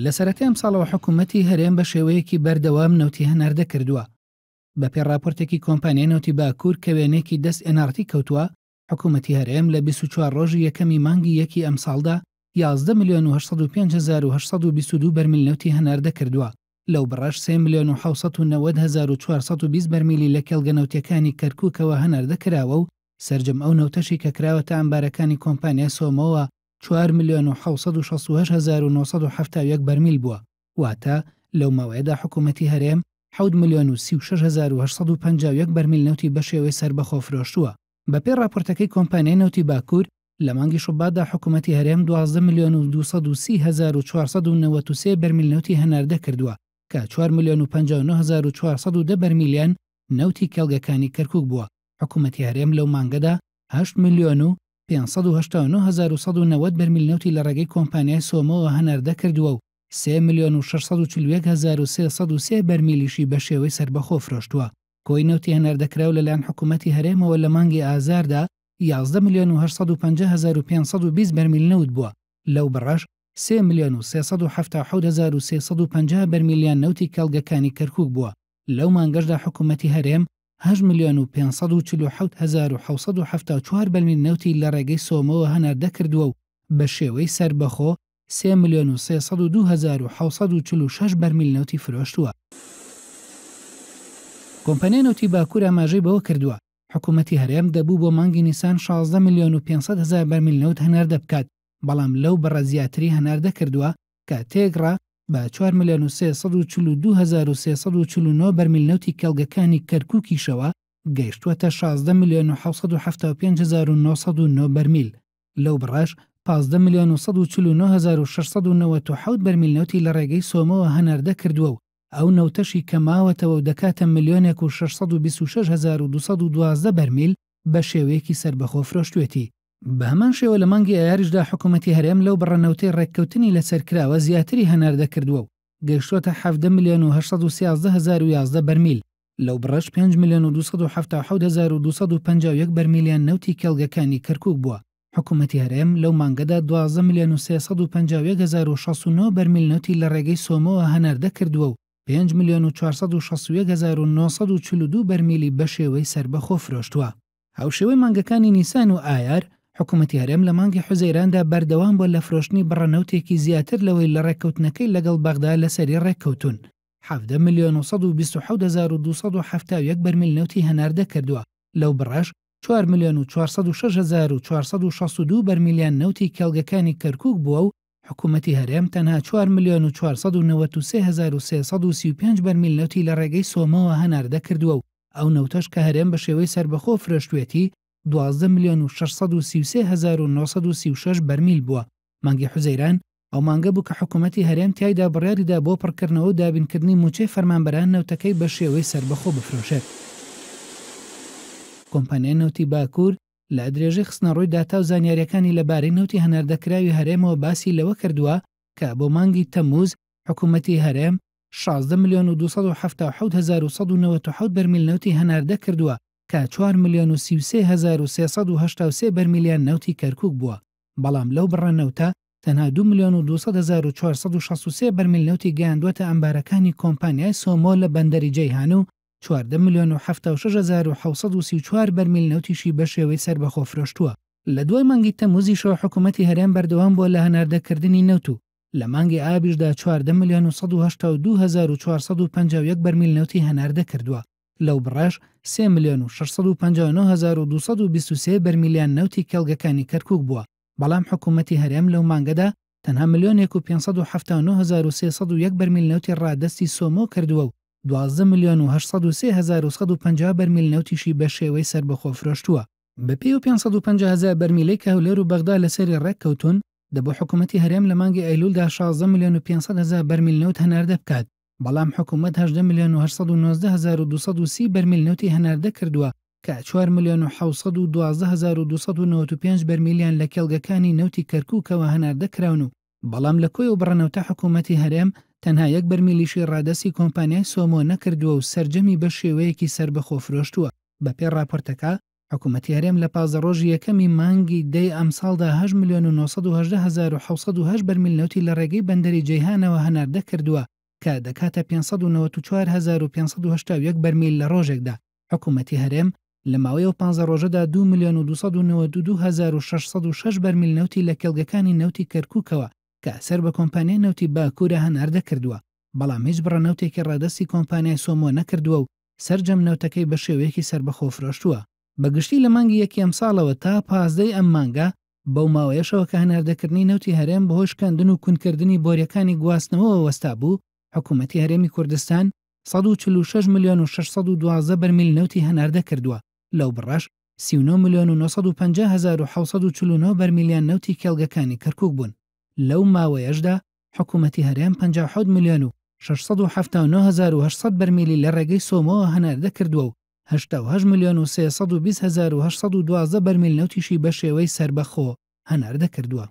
لە سەرەتای ئەم ساڵەوە حکوومەتی هەرێم بە شێوەیەکی بەردەوام نەوتی هەناردە کردووە. بە پێی راپۆرتێکی کۆمپانیای نەوتی باکوور کە وێنەیەکی دەست NRT کەوتووە، حکوومەتی هەرێم لە 24 ڕۆژی یەکەمی مانگی یەکی ئەم ساڵدا 11,805,822 بەرمیل نەوتی هەناردە کردووە. لەو بڕەش 3,790,420 بەرمیلی لە کێڵگەنەوتیەکانی کەرکووکەوە هەناردە کراوە و سەرجەم ئەو نەوتەشی کە کراوەتە ئەمبارەکانی کۆمپانیای سۆمەوە 4,768,971 بەرمیل بووە. واتە لەو ماوەیەدا حکوومەتی هەرێم 7,36,851 بەرمیل نەوتی بە شێوەی سەربەخۆ فرۆشتووە. بە پێی راپۆرتەکەی کۆمپانیای نەوتی باکوور لە مانگی شوباتدا حکوومەتی هەرێم 12,230,493 بەرمیل نەوتی هەناردە کردووە کە 4,59,410 بەرمیلیان نەوتی کێڵگەکانی کەرکووک بووە. حکوومەتی هەرێم لەو مانگەدا 8,589,190 بەرمیل نەوتی لە ڕێگەی کۆمپانیای سۆمەوە هەناردە کردووە و 3,641,303 بەرمیلیشی بە شێوەی سەربەخۆ فرۆشتووە. کۆی نەوتی هەناردەکراو لەلایەن حکوومەتی هەرێمەوە لە مانگی ئازاردا 11,850,520 بەرمیل نەوت بووە. لەو بڕەش 3,377,350 بەرمیلیان نەوتی کەڵگەکانی کەرکووک بووە. لەو مانگەشدا حکوومەتی هەرێم 8,547,774 بەرمیل نەوتی لە ڕێگەی سۆمەوە هەناردە کردووە و بە شێوەی سەربەخۆ 3,302,746 بەرمیل نەوتی فرۆشتووە. کۆمپانیای نەوتی باکوور ئاماژەی بەوە کردووە حکوومەتی هەرێم دەبوو بۆ مانگی نیسان 16,500,000 بەرمیل نەوت هەناردە بکات، بەڵام لەو بەڕە زیاتری هەناردە کردووە کە تێگڕا بە 4,342,349 بەرمیل نەوتی کەڵگەکانی کەرکووکیشەوە گەیشتووەتە 16,675,909 بەرمیل. لەو بڕەش 15,149,697 بەرمیل نەوتی لە ڕێگەی سۆمەوە هەناردە کردووە و ئەو نەوتەشی کەماوەتەوە و دەکاتە 1,626,212 بەرمیل بە شێوەیەکی سەربەخۆ فرۆشتوێتی. بە هەمان شێوە لە مانگی ئایاریشدا حکوومەتی هەرێم لەو بڕەنەوتەی ڕێککەوتنی لەسەرکراوە زیاتری هەناردە کردووە و گەیشتووەتە 17,813,011 بەرمیل. لەو بڕەش 5,277,251 بەرمیلیان نەوتی کێڵگەکانی کەرکووک بووە. حکوومەتی هەرێم لەو مانگەدا 12,351,069 بەرمیل نەوتی لە ڕێگەی سۆمەوە هەناردە کردووە و 5,461,942 بەرمیلی بە شێوەی سەربەخۆ فرۆشتووە. هاوشێوەی مانگەکانی نیسان و ئایار حکوومەتی هەرێم لە مانگی حوزەیراندا بەردەوام بۆ لە فرۆشتنی بڕەنەوتێکی زیاتر لەوەی لە ڕێککەوتنەکەی لەگەڵ بەغدا لەسەری ڕێککەوتون 17,127,271 بەرمیل نەوتی هەناردە کردووە. لەو بڕەش 4,406,462 بەرمیلیان نەوتی کێڵگەکانی کەرکووک بووە و حکوومەتی هەرێم تەنها 4,493,335 بەرمیل نەوتی لە ڕێگەی سۆمەوە هەناردە کردووە و ئەو نەوتەش کە هەرێم بە شێوەی سەربەخۆ فرۆشتوێتی 12,633,936 بەرمیل بووە. مانگی حوزەیران ئەو مانگە بوو کە حکوومەتی هەرێم تایدا بڕیاریدا بۆ پڕکردنەوە و دابینکردنی موچەی فەرمانبەران نەوتەکەی بە شێوەی سەربەخۆ بفرۆشێت. کۆمپانیای نەوتی باکوور لە درێژەی خستنە ڕووی داتا و زانیاریەکانی لەبارەی نەوتی هەناردەکراوی هەرێمەوە باسی لەوە کردووە کە بۆ مانگی تەمووز حکوومەتی هەرێم 16,277,197 بەرمیل نەوتی هەناردە کردووە کە 4,33,383 بەرمیلیان نەوتی کەرکووک بووە. بەڵام لەو بڕەنەوتە تەنها 2,200,463 بەرمیل نەوتی گەیاندووەتە ئەمبارەکانی کۆمپانیای سۆمۆ لە بەندەری جەیهان و 14,076,734 بەرمیل نەوتیشی بە شێوەی سەربەخۆ فرۆشتووە. لە دوای مانگی تەمووزیشەوە حکوومەتی هەرێم بەردەوام بۆ لە هەناردەکردنی نەوت و لە مانگی ئابیشدا 14,182,451 بەرمیل نەوتی هەناردە کردووە. لەو بڕەش 3,659,223 بەرمیلیان نەوتی کێڵگەکانی کەرکووک بووە. بەڵام حکوومەتی هەرێم لەو مانگەدا تەنها 1,579,301 بەرمیل نەوتی ڕادەستی سۆمۆ کردووە و 12,803,150 بەرمیل نەوتیشی بە شێوەی سەربەخۆ فرۆشتووە. بە پێی و 550,000 بەرمیلەی کە هەولێر و بەغدا لەسەری ڕێککەوتون دەبوو حکوومەتی هەرێم لە مانگی ئەیلولدا 16,500,000 بەرمیل نەوت هەناردە بکات. بەڵام حکوومەت 18,819,230 بەرمیل نەوتی هەناردە کردووە کە 4,712,295 بەرمیلیان لە کێڵگەکانی نەوتی کەرکووکەوە هەناردە کراون و بەڵام لە کۆی و بڕەنەوتە حکوومەتی هەرێم تەنها 1 بەرمیلیشی ڕادەسی کۆمپانیای سۆمۆ نەکردووە و سەرجەمی بە شێوەیەکی سەربەخۆ فرۆشتووە. بە پێی راپۆرتەکە حکوومەتی هەرێم لە پازەڕۆژی یەکەمی مانگی دەی ئەم ساڵدا 8,918,708 بەرمیل نەوتی لە ڕێگەی بەندەری جەیهانەوە هەناردە کردووە کە دەکاتە 594,481 بەرمیل لە ڕۆژێکدا. حکوومەتی هەرێم لە ماوەی 15 ڕۆژەدا 2,292,606 بەرمیل نەوتی لە کێڵگەکانی نەوتی کەرکووکەوە کە ئەسەر بە کۆمپانیای نەوتی باکوورە هەناردە کردووە، بەڵام هیچ بڕەنەوتێکی ڕادستی کۆمپانیای سۆمۆ نەکردووە و سەرجەم نەوتەکەی بە شێوەیەکی سربەخۆ فرۆشتووە. بەگشتی لە مانگی یەکی ئەم ساڵەوە تا 15 ئەم مانگە بەو ماوەیەشەوە کە هەناردەکردنی نەوتی هەرێم بەهۆی شکاندن و کونکردنی بۆریەکانی گواستنەوە وەستا بوو، حکوومەتی هەرێمی کوردستان 146,612 بەرمیل نەوتی هەناردە کردووە، لەو بڕەش 39,950,749 بەرمیلیان نەوتی کێڵگەکانی کەرکووک بوون. لەو ماوەیەشدا حکوومەتی هەرێم 57,679,800 بەرمیلی لە ڕێگەی سۆمەوە هەناردە کردووە و 88,320,812 بەرمیل نەوتیشی بە شێوەی سربەخۆ هەناردە کردووە.